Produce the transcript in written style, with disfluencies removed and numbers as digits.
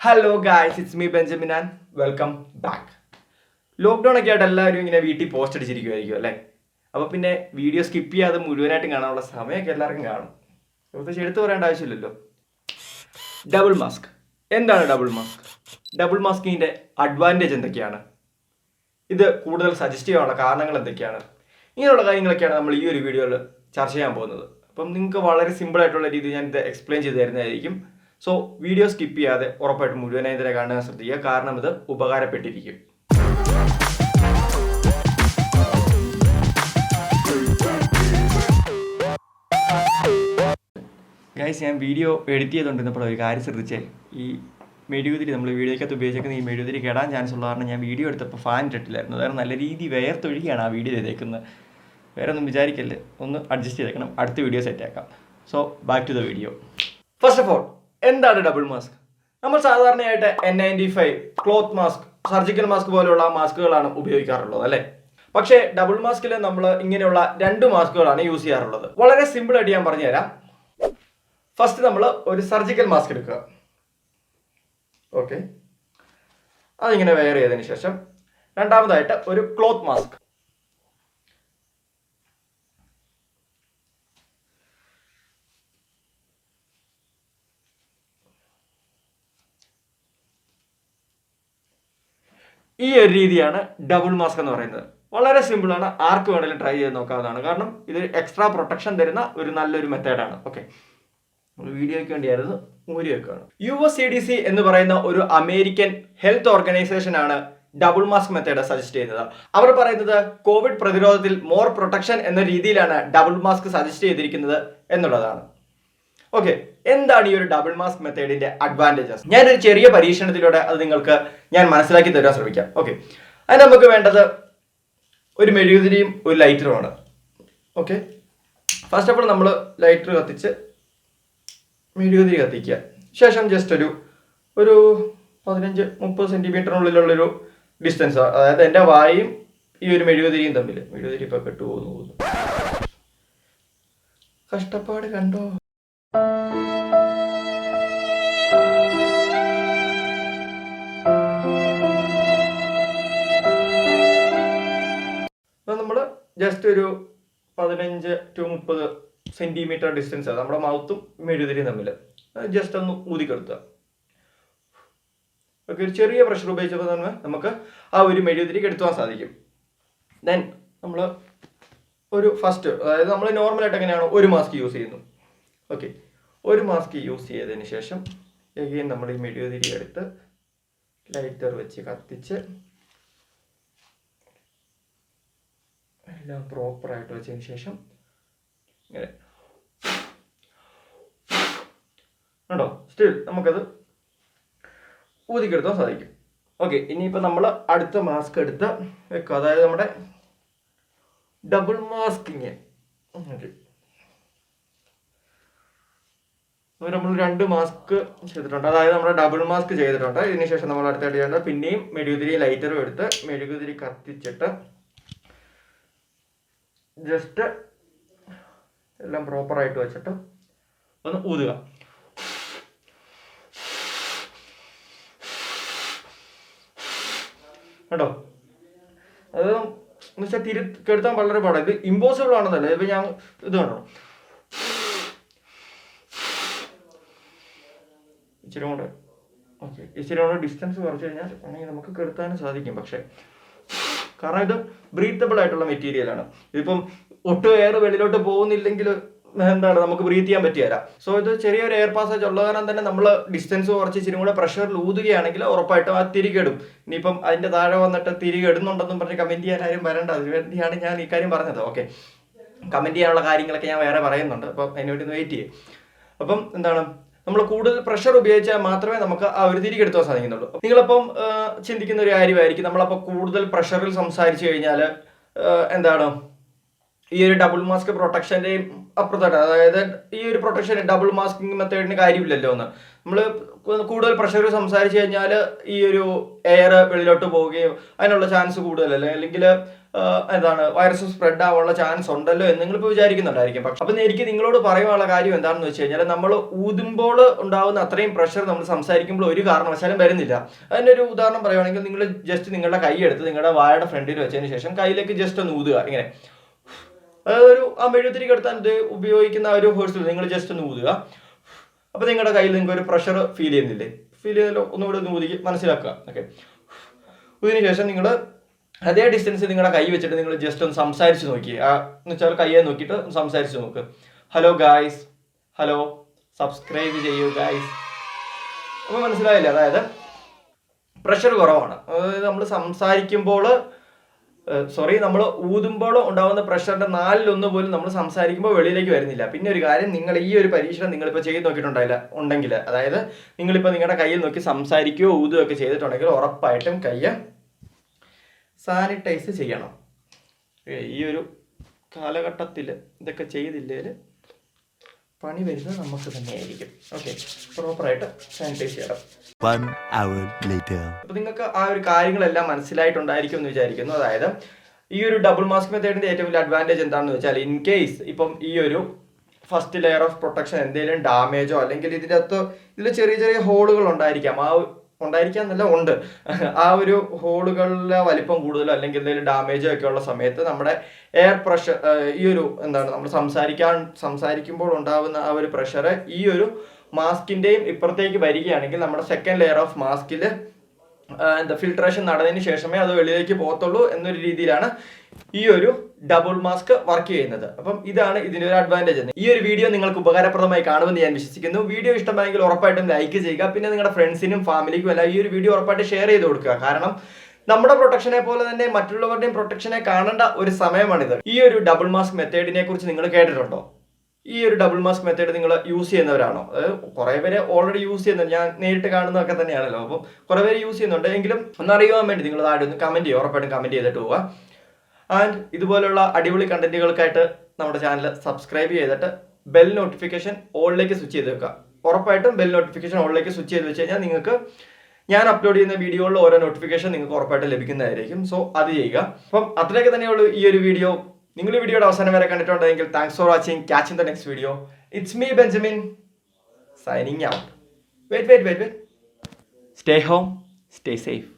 Hello guys, it's me Benchamin and welcome back. Lockdown ഒക്കെ ആയിട്ട് എല്ലാവരും ഇങ്ങനെ വീട്ടിൽ പോസ്റ്റ് അടിച്ചിരിക്കുമായിരിക്കും അല്ലേ? അപ്പോൾ പിന്നെ വീഡിയോ സ്കിപ്പ് ചെയ്യാതെ മുഴുവനായിട്ടും കാണാനുള്ള സമയമൊക്കെ എല്ലാവർക്കും കാണും. പ്രത്യേകിച്ച് എടുത്തു പറയേണ്ട ആവശ്യമില്ലല്ലോ. ഡബിൾ മാസ്ക് എന്താണ് ഡബിൾ മാസ്ക്? ഡബിൾ മാസ്കിൻ്റെ അഡ്വാൻറ്റേജ് എന്തൊക്കെയാണ്? ഇത് കൂടുതൽ സജസ്റ്റ് ചെയ്യാനുള്ള കാരണങ്ങൾ എന്തൊക്കെയാണ്? ഇങ്ങനെയുള്ള കാര്യങ്ങളൊക്കെയാണ് നമ്മൾ ഈ ഒരു വീഡിയോയിൽ ചർച്ച ചെയ്യാൻ പോകുന്നത്. അപ്പം നിങ്ങൾക്ക് വളരെ സിമ്പിളായിട്ടുള്ള രീതിയിൽ ഞാൻ ഇത് എക്സ്പ്ലെയിൻ ചെയ്ത് തരുന്നതായിരിക്കും. സോ വീഡിയോ സ്കിപ്പ് ചെയ്യാതെ ഉറപ്പായിട്ടും മുഴുവനായി ഇതിനെ കാണാൻ ശ്രദ്ധിക്കുക, കാരണം ഇത് ഉപകാരപ്പെട്ടിരിക്കും. ഗൈസ്, ഞാൻ വീഡിയോ എഡിറ്റ് ചെയ്തുകൊണ്ടിരുന്നപ്പോൾ ഒരു കാര്യം ശ്രദ്ധിച്ചേ. ഈ മെഴുകുതിരി നമ്മൾ വീഡിയോക്കകത്ത് ഉപയോഗിച്ചിരിക്കുന്ന ഈ മെഴുകുതിരി കേടാൻ ചാൻസ് ഉള്ള കാരണം ഞാൻ വീഡിയോ എടുത്തപ്പോൾ ഫാൻ ഇട്ടിട്ടില്ലായിരുന്നു. അതായത് നല്ല രീതി വേർത്തൊഴുകിയാണ് ആ വീഡിയോ ചെയ്തേക്കുന്നത്. വേറെ ഒന്നും വിചാരിക്കല്ലേ, ഒന്ന് അഡ്ജസ്റ്റ് ചെയ്തേക്കണം. അടുത്ത വീഡിയോ സെറ്റ് ആക്കാം. So back to the video. First of all, എന്താണ് ഡബിൾ മാസ്ക്? നമ്മൾ സാധാരണയായിട്ട് N95 cloth mask, surgical mask പോലെയുള്ള മാസ്കുകളാണ് ഉപയോഗിക്കാറുള്ളത് അല്ലേ? പക്ഷേ ഡബിൾ മാസ്കിൽ നമ്മൾ ഇങ്ങനെയുള്ള രണ്ട് മാസ്കുകളാണ് യൂസ് ചെയ്യാറുള്ളത്. വളരെ സിമ്പിൾ ആയിട്ട് ഞാൻ പറഞ്ഞുതരാം. ഫസ്റ്റ് നമ്മൾ ഒരു സർജിക്കൽ മാസ്ക് എടുക്കുക. ഓക്കെ, അതിങ്ങനെ വെയർ ചെയ്തതിന് ശേഷം രണ്ടാമതായിട്ട് ഒരു ക്ലോത്ത് മാസ്ക്. ഈ ഒരു രീതിയാണ് ഡബിൾ മാസ്ക് എന്ന് പറയുന്നത്. വളരെ സിമ്പിളാണ്, ആർക്ക് വേണമെങ്കിലും ട്രൈ ചെയ്ത് നോക്കാവുന്നതാണ്. കാരണം ഇത് എക്സ്ട്രാ പ്രൊട്ടക്ഷൻ തരുന്ന ഒരു നല്ലൊരു മെത്തേഡാണ്. ഓക്കെ, വീഡിയോയ്ക്ക് വേണ്ടിയായിരുന്നു ഊരി വെക്കുകയാണ്. USCDC എന്ന് പറയുന്ന ഒരു അമേരിക്കൻ ഹെൽത്ത് ഓർഗനൈസേഷൻ ആണ് ഡബിൾ മാസ്ക് മെത്തേഡ് സജസ്റ്റ് ചെയ്യുന്നത്. അവർ പറയുന്നത് കോവിഡ് പ്രതിരോധത്തിൽ മോർ പ്രൊട്ടക്ഷൻ എന്ന രീതിയിലാണ് ഡബിൾ മാസ്ക് സജസ്റ്റ് ചെയ്തിരിക്കുന്നത് എന്നുള്ളതാണ്. ഓക്കെ, എന്താണ് ഈ ഒരു ഡബിൾ മാസ്ക് മെത്തേഡിന്റെ അഡ്വാൻറ്റേജസ്? ഞാനൊരു ചെറിയ പരീക്ഷണത്തിലൂടെ അത് നിങ്ങൾക്ക് ഞാൻ മനസ്സിലാക്കി തരാൻ ശ്രമിക്കാം. ഓക്കെ, അതിന് നമുക്ക് വേണ്ടത് ഒരു മെഴുകുതിരിയും ഒരു ലൈറ്ററുമാണ്. ഓക്കെ, ഫസ്റ്റ് ഓഫ് ഓൾ നമ്മൾ ലൈറ്റർ കത്തിച്ച് മെഴുകുതിരി കത്തിക്കുക. ശേഷം ജസ്റ്റ് ഒരു 15-30 സെൻറ്റിമീറ്ററിനുള്ളിലുള്ളൊരു ഡിസ്റ്റൻസ്, അതായത് എൻ്റെ വായും ഈ ഒരു മെഴുകുതിരിയും തമ്മിൽ. മെഴുകുതിരി ഇപ്പോൾ പോകുന്നു, കഷ്ടപ്പാട് കണ്ടോ? നമ്മൾ ജസ്റ്റ് ഒരു 15-30 സെൻറ്റിമീറ്റർ ഡിസ്റ്റൻസ് നമ്മുടെ മൗത്തും മെഴുകുതിരിയും തമ്മിൽ ജസ്റ്റ് ഒന്ന് ഊതിക്കെടുത്തുക. ഓക്കെ, ഒരു ചെറിയ പ്രഷർ ഉപയോഗിച്ചപ്പോൾ തന്നെ നമുക്ക് ആ ഒരു മെഴുകുതിരി എടുത്തുവാൻ സാധിക്കും. ദെൻ നമ്മൾ ഒരു ഫസ്റ്റ്, അതായത് നമ്മൾ നോർമലായിട്ട് എങ്ങനെയാണോ ഒരു മാസ്ക് യൂസ് ചെയ്യുന്നു. ഓക്കെ, ഒരു മാസ്ക് യൂസ് ചെയ്തതിന് ശേഷം എഗെയിൻ നമ്മൾ ഈ മെഴുകുതിരി എടുത്ത് ലൈറ്റർ വെച്ച് കത്തിച്ച് എല്ലാം പ്രോപ്പറായിട്ട് വെച്ചതിന് ശേഷം ഇങ്ങനെ ഉണ്ടോ, സ്റ്റിൽ നമുക്കത് ഊതിക്കെടുത്താൻ സാധിക്കും. ഓക്കെ, ഇനിയിപ്പോൾ നമ്മൾ അടുത്ത മാസ്ക് എടുത്ത് വെക്കുക, അതായത് നമ്മുടെ ഡബിൾ മാസ്കിങ്. ഓക്കെ, നമ്മൾ 2 മാസ്ക് ചെയ്തിട്ടുണ്ട്, അതായത് നമ്മുടെ ഡബിൾ മാസ്ക് ചെയ്തിട്ടുണ്ട്. ഇതിന് ശേഷം നമ്മൾ അടുത്തായിട്ട് ചെയ്യേണ്ടത് പിന്നെയും മെഴുകുതിരി ലൈറ്ററും എടുത്ത് മെഴുകുതിരി കത്തിച്ചിട്ട് ജസ്റ്റ് എല്ലാം പ്രോപ്പറായിട്ട് വെച്ചിട്ട് ഒന്ന് ഊതുക. കേട്ടോ, അത് എന്ന് വെച്ചാൽ തിരിക്കെടുത്താൻ വളരെ പാടാണ്. ഇത് ഇമ്പോസിബിൾ ആണെന്നല്ല, ഇപ്പം ഞാൻ ഇത് കണ്ടോ, ഇച്ചിരി കൂടെ ഓക്കെ, ഇച്ചിരി കൂടെ ഡിസ്റ്റൻസ് കുറച്ച് കഴിഞ്ഞാൽ ആണെങ്കിൽ നമുക്ക് കെടുത്താനും സാധിക്കും. പക്ഷേ കാരണം ഇത് ബ്രീത്തബിൾ ആയിട്ടുള്ള മെറ്റീരിയലാണ്. ഇതിപ്പം ഒട്ടും എയർ വെളിയിലോട്ട് പോകുന്നില്ലെങ്കിൽ എന്താണ് നമുക്ക് ബ്രീത്ത് ചെയ്യാൻ പറ്റിയല്ല. സോ ഇത് ചെറിയൊരു എയർ പാസേജ് ഉള്ള കാരണം തന്നെ നമ്മൾ ഡിസ്റ്റൻസ് കുറച്ച് ഇച്ചിരി കൂടെ പ്രഷറിൽ ഊതുകയാണെങ്കിൽ ഉറപ്പായിട്ടും ആ തിരികെടും. ഇനിയിപ്പം അതിൻ്റെ താഴെ വന്നിട്ട് തിരികെടുന്നുണ്ടെന്നും പറഞ്ഞ് കമൻറ്റ് ചെയ്യാൻ ആരും വരണ്ട. അതിന് വേണ്ടിയാണ് ഞാൻ ഈ കാര്യം പറഞ്ഞത്. ഓക്കെ, കമൻറ്റ് ചെയ്യാനുള്ള കാര്യങ്ങളൊക്കെ ഞാൻ വേറെ പറയുന്നുണ്ട്, അപ്പം അതിനുവേണ്ടി ഒന്ന് വെയിറ്റ് ചെയ്യും. അപ്പം എന്താണ്, നമ്മൾ കൂടുതൽ പ്രഷർ ഉപയോഗിച്ചാൽ മാത്രമേ നമുക്ക് ആ ഒരു തിരികെടുത്താൻ സാധിക്കുന്നുള്ളൂ. നിങ്ങളപ്പം ചിന്തിക്കുന്ന ഒരു കാര്യമായിരിക്കും, നമ്മളപ്പോൾ കൂടുതൽ പ്രഷറിൽ സംസാരിച്ചു കഴിഞ്ഞാൽ എന്താണ് ഈ ഒരു ഡബിൾ മാസ്ക് പ്രൊട്ടക്ഷൻ്റെയും അപ്പുറത്തോട്ട്, അതായത് ഈ ഒരു പ്രൊട്ടക്ഷൻ ഡബിൾ മാസ്കിങ് മെത്തേഡിന് കാര്യമില്ലല്ലോ എന്ന്. നമ്മൾ കൂടുതൽ പ്രഷറിൽ സംസാരിച്ചു കഴിഞ്ഞാൽ ഈ ഒരു എയർ വെളിയിലോട്ട് പോവുകയും അതിനുള്ള ചാൻസ് കൂടുതലല്ലേ, അല്ലെങ്കിൽ എന്താണ് വൈറസ് സ്പ്രെഡ് ആവാനുള്ള ചാൻസ് ഉണ്ടല്ലോ എന്ന് നിങ്ങളിപ്പോൾ വിചാരിക്കുന്നുണ്ടായിരിക്കും. പക്ഷെ അപ്പം എനിക്ക് നിങ്ങളോട് പറയാനുള്ള കാര്യം എന്താണെന്ന് വെച്ച് കഴിഞ്ഞാൽ നമ്മൾ ഊതുമ്പോൾ ഉണ്ടാകുന്ന അത്രയും പ്രഷർ നമ്മൾ സംസാരിക്കുമ്പോൾ ഒരു കാരണവശാലും വരുന്നില്ല. അതിൻ്റെ ഒരു ഉദാഹരണം പറയുകയാണെങ്കിൽ നിങ്ങൾ ജസ്റ്റ് നിങ്ങളുടെ കൈ എടുത്ത് നിങ്ങളുടെ വായുടെ ഫ്രണ്ടിൽ വെച്ചതിന് ശേഷം കയ്യിലേക്ക് ജസ്റ്റ് ഒന്ന് ഊതുക. ഇങ്ങനെ അതായത് ഒരു മെഴുകുതിരി കെടുത്താൻ ഉപയോഗിക്കുന്ന ഒരു ഹോഴ്സിൽ നിങ്ങൾ ജസ്റ്റ് ഒന്ന് ഊതുക. അപ്പോൾ നിങ്ങളുടെ കയ്യിൽ നിങ്ങൾക്ക് ഒരു പ്രഷർ ഫീൽ ചെയ്യുന്നില്ലേ? ഫീൽ ചെയ്തല്ലോ, ഒന്നുകൂടെ ഒന്ന് ഊതി മനസ്സിലാക്കുക. ഓക്കെ, ഇതിന് ശേഷം നിങ്ങൾ അതേ ഡിസ്റ്റൻസ് നിങ്ങളുടെ കൈ വെച്ചിട്ട് നിങ്ങൾ ജസ്റ്റ് ഒന്ന് സംസാരിച്ച് നോക്കി. എന്ന് വെച്ചാൽ കയ്യെ നോക്കിയിട്ട് സംസാരിച്ച് നോക്ക്. ഹലോ ഗായ്സ്, ഹലോ, സബ്സ്ക്രൈബ് ചെയ്യൂ ഗായ്സ്. അപ്പോൾ മനസ്സിലായില്ലേ? അതായത് പ്രഷർ കുറവാണ്. അതായത് നമ്മൾ സംസാരിക്കുമ്പോൾ നമ്മൾ ഊതുമ്പോൾ ഉണ്ടാകുന്ന പ്രഷറിന്റെ 1/4 പോലും നമ്മൾ സംസാരിക്കുമ്പോൾ വെളിയിലേക്ക് വരുന്നില്ല. പിന്നെ ഒരു കാര്യം, നിങ്ങൾ ഈ ഒരു പരീക്ഷണം നിങ്ങളിപ്പോൾ ചെയ്ത് നോക്കിയിട്ടുണ്ടെങ്കിൽ, അതായത് നിങ്ങളിപ്പോൾ നിങ്ങളുടെ കയ്യിൽ നോക്കി സംസാരിക്കുകയോ ഊതുകയോ ഒക്കെ ചെയ്തിട്ടുണ്ടെങ്കിൽ ഉറപ്പായിട്ടും കയ്യ് സാനിറ്റൈസ് ചെയ്യണം. ഈ ഒരു കാലഘട്ടത്തിൽ ഇതൊക്കെ ചെയ്തില്ലെങ്കിൽ പണി വരുന്നത് നമുക്ക് തന്നെയായിരിക്കും. ഓക്കെ, പ്രോപ്പറായിട്ട് സാനിറ്റൈസ് ചെയ്യണം. അപ്പോൾ നിങ്ങൾക്ക് ആ ഒരു കാര്യങ്ങളെല്ലാം മനസ്സിലായിട്ടുണ്ടായിരിക്കും എന്ന് വിചാരിക്കുന്നു. അതായത് ഈ ഒരു ഡബിൾ മാസ്ക് മെത്തേഡിന്റെ ഏറ്റവും വലിയ അഡ്വാൻറ്റേജ് എന്താണെന്ന് വെച്ചാൽ, ഇൻ കേസ് ഇപ്പം ഈ ഒരു ഫസ്റ്റ് ലെയർ ഓഫ് പ്രൊട്ടക്ഷൻ എന്തെങ്കിലും ഡാമേജോ അല്ലെങ്കിൽ ഇതിൽ ചെറിയ ചെറിയ ഹോളുകൾ ഉണ്ടായിരിക്കാം. ഉണ്ട്. ആ ഒരു ഹോളുകളിലെ വലിപ്പം കൂടുതലോ അല്ലെങ്കിൽ എന്തെങ്കിലും ഡാമേജോ ഒക്കെ ഉള്ള സമയത്ത് നമ്മുടെ എയർ പ്രഷർ, ഈ ഒരു നമ്മൾ സംസാരിക്കുമ്പോൾ ഉണ്ടാകുന്ന ആ ഒരു പ്രഷർ ഈ ഒരു മാസ്കിന്റെയും ഇപ്പുറത്തേക്ക് വരികയാണെങ്കിൽ നമ്മുടെ സെക്കൻഡ് ലെയർ ഓഫ് മാസ്കിൽ ഫിൽട്രേഷൻ നടന്നതിന് ശേഷമേ അത് വെളിയിലേക്ക് പോകത്തുള്ളൂ എന്നൊരു രീതിയിലാണ് ഈ ഒരു ഡബിൾ മാസ്ക് വർക്ക് ചെയ്യുന്നത്. അപ്പം ഇതാണ് ഇതിന്റെ ഒരു അഡ്വാൻറ്റേജ്. ഈ ഒരു വീഡിയോ നിങ്ങൾക്ക് ഉപകാരപ്രദമായി കാണുമെന്ന് ഞാൻ വിശ്വസിക്കുന്നു. വീഡിയോ ഇഷ്ടമായെങ്കിൽ ഉറപ്പായിട്ടും ലൈക്ക് ചെയ്യുക. പിന്നെ നിങ്ങളുടെ ഫ്രണ്ട്സിനും ഫാമിലിക്കും എല്ലാം ഈ ഒരു വീഡിയോ ഉറപ്പായിട്ട് ഷെയർ ചെയ്ത് കൊടുക്കുക. കാരണം നമ്മുടെ പ്രൊട്ടക്ഷനെ പോലെ തന്നെ മറ്റുള്ളവരുടെയും പ്രൊട്ടക്ഷനെ കാണേണ്ട ഒരു സമയമാണിത്. ഈ ഒരു ഡബിൾ മാസ്ക് മെത്തേഡിനെ കുറിച്ച് നിങ്ങൾ കേട്ടിട്ടുണ്ടോ? ഈ ഒരു ഡബിൾ മാസ്ക് മെത്തേഡ് നിങ്ങൾ യൂസ് ചെയ്യുന്നവരാണോ? അതായത് കുറേ പേര് ഓൾറെഡി യൂസ് ചെയ്യുന്നുണ്ട്, ഞാൻ നേരിട്ട് കാണുന്നതൊക്കെ തന്നെയാണല്ലോ. അപ്പം കുറേ പേര് യൂസ് ചെയ്യുന്നുണ്ട്. എങ്കിലും ഒന്നറിയുവാൻ വേണ്ടി നിങ്ങൾ താഴെ ഒന്ന് കമന്റ് ചെയ്യുക, ഉറപ്പായിട്ടും കമന്റ് ചെയ്തിട്ട് പോവുക. ആൻഡ് ഇതുപോലുള്ള അടിപൊളി കണ്ടന്റുകൾക്കായിട്ട് നമ്മുടെ ചാനൽ സബ്സ്ക്രൈബ് ചെയ്തിട്ട് ബെൽ നോട്ടിഫിക്കേഷൻ ഓളിലേക്ക് സ്വിച്ച് ചെയ്ത് വെക്കുക. ഉറപ്പായിട്ടും ബെൽ നോട്ടിഫിക്കേഷൻ ഓളിലേക്ക് സ്വിച്ച് ചെയ്ത് വെച്ച് കഴിഞ്ഞാൽ നിങ്ങൾക്ക് ഞാൻ അപ്ലോഡ് ചെയ്യുന്ന വീഡിയോകളിൽ ഓരോ നോട്ടിഫിക്കേഷൻ നിങ്ങൾക്ക് ഉറപ്പായിട്ട് ലഭിക്കുന്നതായിരിക്കും. സോ അത് ചെയ്യുക. അപ്പം അത്രയൊക്കെ തന്നെയുള്ളൂ ഈ ഒരു വീഡിയോ. നിങ്ങൾ ഈ വീഡിയോയുടെ അവസാനം വരെ കണ്ടിട്ടുണ്ടെങ്കിൽ thanks for watching. Catch in the next video. It's me Benjamin signing out. Wait. Stay home, stay safe.